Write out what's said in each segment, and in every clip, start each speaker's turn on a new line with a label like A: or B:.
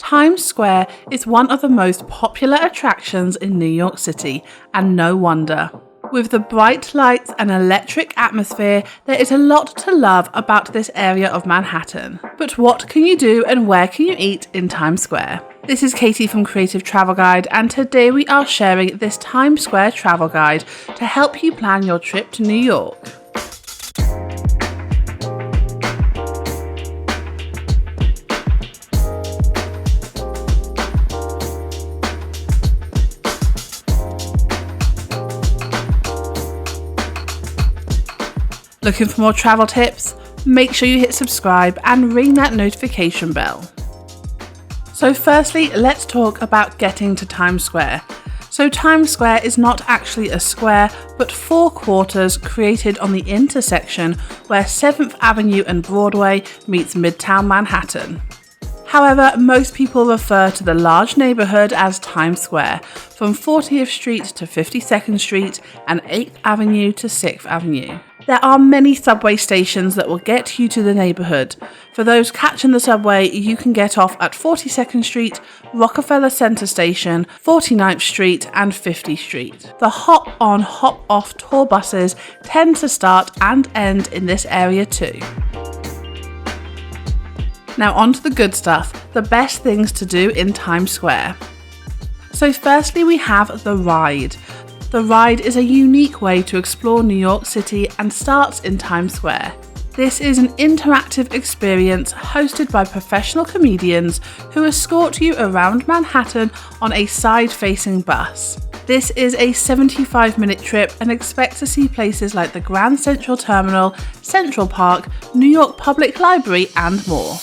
A: Times Square is one of the most popular attractions in New York City, and no wonder. With the bright lights and electric atmosphere, there is a lot to love about this area of Manhattan. But what can you do and where can you eat in Times Square? This is Katie from Creative Travel Guide, and today we are sharing this Times Square travel guide to help you plan your trip to New York. Looking for more travel tips? Make sure you hit subscribe and ring that notification bell. So firstly, let's talk about getting to Times Square. So Times Square is not actually a square, but 4 quarters created on the intersection where 7th Avenue and Broadway meets Midtown Manhattan. However, most people refer to the large neighborhood as Times Square, from 40th Street to 52nd Street and 8th Avenue to 6th Avenue. There are many subway stations that will get you to the neighborhood. For those catching the subway, you can get off at 42nd Street, Rockefeller Center Station, 49th Street and 50th Street. The hop-on, hop-off tour buses tend to start and end in this area too. Now on to the good stuff, the best things to do in Times Square. So firstly we have the ride. The ride is a unique way to explore New York City and starts in Times Square. This is an interactive experience hosted by professional comedians who escort you around Manhattan on a side-facing bus. This is a 75-minute trip and expect to see places like the Grand Central Terminal, Central Park, New York Public Library and more.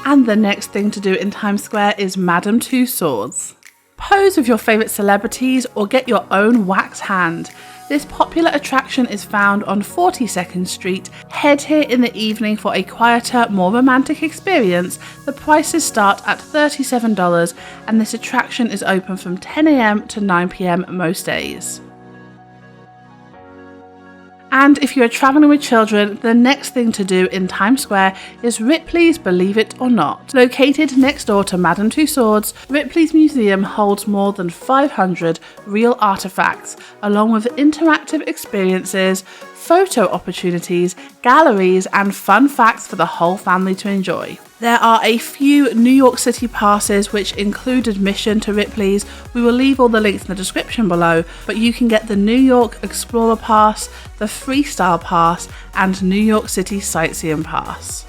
A: And the next thing to do in Times Square is Madame Tussauds. Pose with your favourite celebrities or get your own wax hand. This popular attraction is found on 42nd Street. Head here in the evening for a quieter, more romantic experience. The prices start at $37 and this attraction is open from 10 AM to 9 PM most days. And if you are travelling with children, the next thing to do in Times Square is Ripley's Believe It or Not. Located next door to Madame Tussauds, Ripley's Museum holds more than 500 real artefacts, along with interactive experiences, photo opportunities, galleries, and fun facts for the whole family to enjoy. There are a few New York City passes which include admission to Ripley's. We will leave all the links in the description below, but you can get the New York Explorer Pass, the Freestyle Pass, and New York City Sightseeing Pass.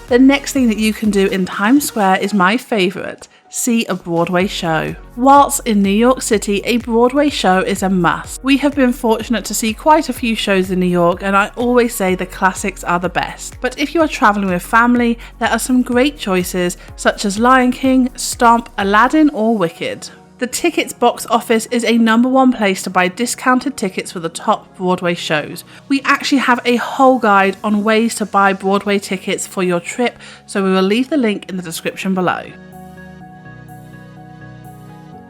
A: The next thing that you can do in Times Square is my favourite. See a Broadway show. Whilst in New York City, a Broadway show is a must. We have been fortunate to see quite a few shows in New York, and I always say the classics are the best. But if you are travelling with family, there are some great choices such as Lion King, Stomp, Aladdin or Wicked. The Tickets box office is a #1 place to buy discounted tickets for the top Broadway shows. We actually have a whole guide on ways to buy Broadway tickets for your trip, so we will leave the link in the description below.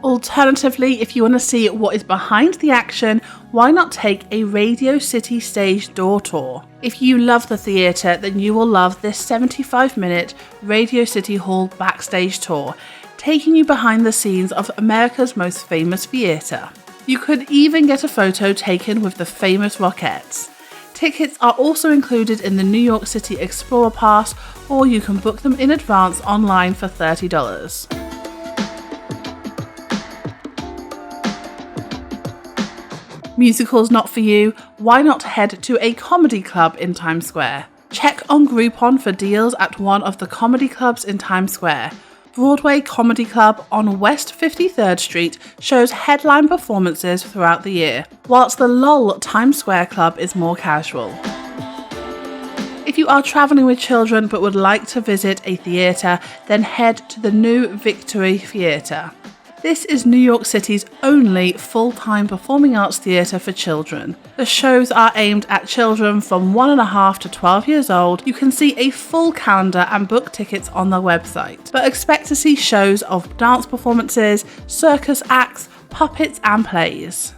A: Alternatively, if you want to see what is behind the action, why not take a Radio City stage door tour? If you love the theatre, then you will love this 75-minute Radio City Hall backstage tour, taking you behind the scenes of America's most famous theatre. You could even get a photo taken with the famous Rockettes. Tickets are also included in the New York City Explorer Pass, or you can book them in advance online for $30. Musicals not for you? Why not head to a comedy club in Times Square? Check on Groupon for deals at one of the comedy clubs in Times Square. Broadway Comedy Club on West 53rd Street shows headline performances throughout the year, whilst the LOL Times Square Club is more casual. If you are travelling with children but would like to visit a theatre, then head to the New Victory Theatre. This is New York City's only full-time performing arts theatre for children. The shows are aimed at children from 1.5 to 12 years old. You can see a full calendar and book tickets on their website, but expect to see shows of dance performances, circus acts, puppets and plays.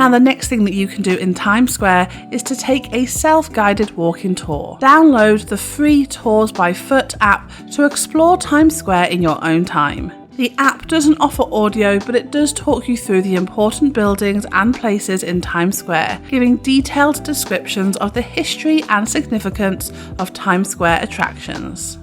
A: Now the next thing that you can do in Times Square is to take a self-guided walking tour. Download the free Tours by Foot app to explore Times Square in your own time. The app doesn't offer audio, but it does talk you through the important buildings and places in Times Square, giving detailed descriptions of the history and significance of Times Square attractions.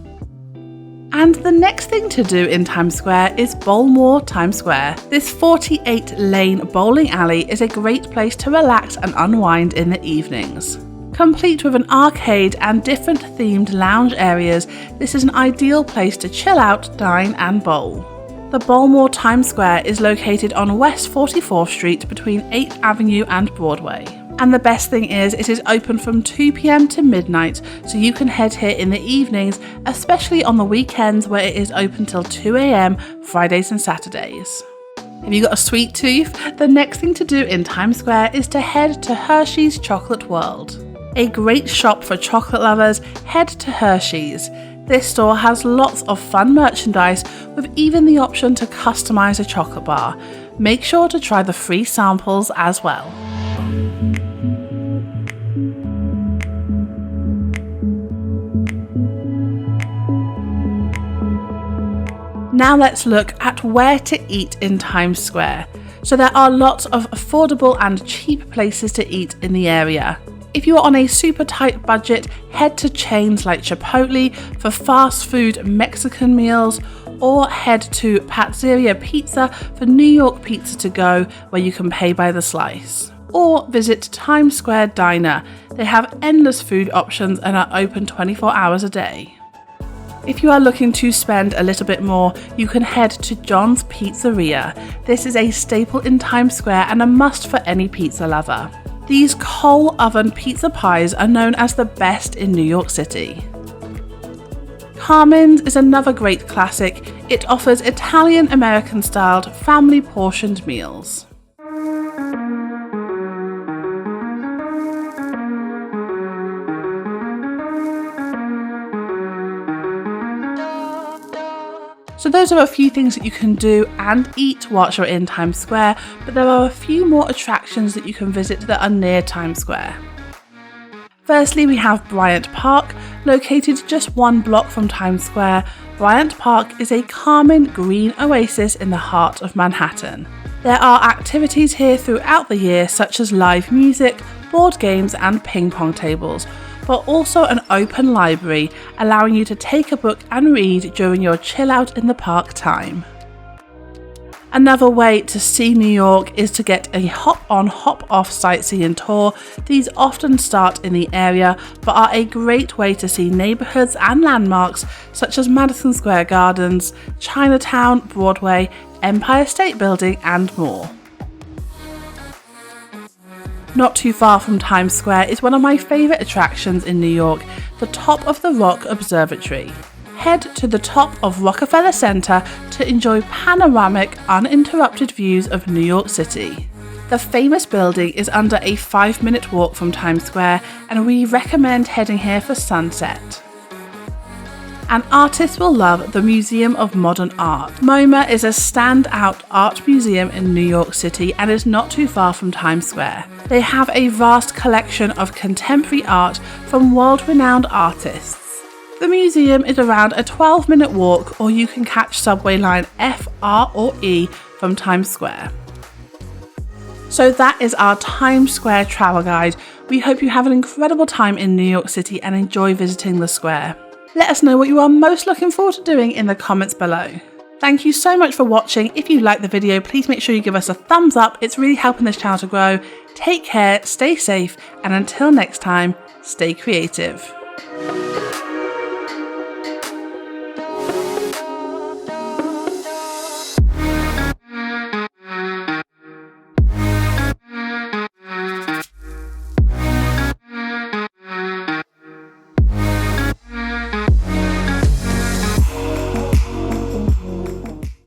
A: And the next thing to do in Times Square is BOWLMOR Times Square. This 48-lane bowling alley is a great place to relax and unwind in the evenings. Complete with an arcade and different themed lounge areas, this is an ideal place to chill out, dine and bowl. The BOWLMOR Times Square is located on West 44th Street between 8th Avenue and Broadway. And the best thing is, it is open from 2 PM to midnight, so you can head here in the evenings, especially on the weekends where it is open till 2 AM Fridays and Saturdays. Have you got a sweet tooth? The next thing to do in Times Square is to head to Hershey's Chocolate World. A great shop for chocolate lovers, head to Hershey's. This store has lots of fun merchandise with even the option to customize a chocolate bar. Make sure to try the free samples as well. Now let's look at where to eat in Times Square. So there are lots of affordable and cheap places to eat in the area. If you are on a super tight budget, head to chains like Chipotle for fast food Mexican meals, or head to Pizzeria Pizza for New York pizza to go, where you can pay by the slice. Or visit Times Square Diner. They have endless food options and are open 24 hours a day. If you are looking to spend a little bit more, you can head to John's Pizzeria. This is a staple in Times Square and a must for any pizza lover. These coal oven pizza pies are known as the best in New York City. Carmen's is another great classic. It offers Italian-American styled family portioned meals. So those are a few things that you can do and eat whilst you're in Times Square, but there are a few more attractions that you can visit that are near Times Square. Firstly, we have Bryant Park, located just 1 block from Times Square. Bryant Park is a calming green oasis in the heart of Manhattan. There are activities here throughout the year, such as live music, board games and ping pong tables, but also an open library, allowing you to take a book and read during your chill out in the park time. Another way to see New York is to get a hop-on, hop-off sightseeing tour. These often start in the area, but are a great way to see neighbourhoods and landmarks such as Madison Square Gardens, Chinatown, Broadway, Empire State Building and more. Not too far from Times Square is one of my favourite attractions in New York, the Top of the Rock Observatory. Head to the top of Rockefeller Center to enjoy panoramic, uninterrupted views of New York City. The famous building is under a 5-minute walk from Times Square, and we recommend heading here for sunset. And artists will love the Museum of Modern Art. MoMA is a standout art museum in New York City and is not too far from Times Square. They have a vast collection of contemporary art from world-renowned artists. The museum is around a 12-minute walk, or you can catch subway line F, R or E from Times Square. So that is our Times Square travel guide. We hope you have an incredible time in New York City and enjoy visiting the square. Let us know what you are most looking forward to doing in the comments below. Thank you so much for watching. If you liked the video, please make sure you give us a thumbs up. It's really helping this channel to grow. Take care, stay safe, and until next time, stay creative.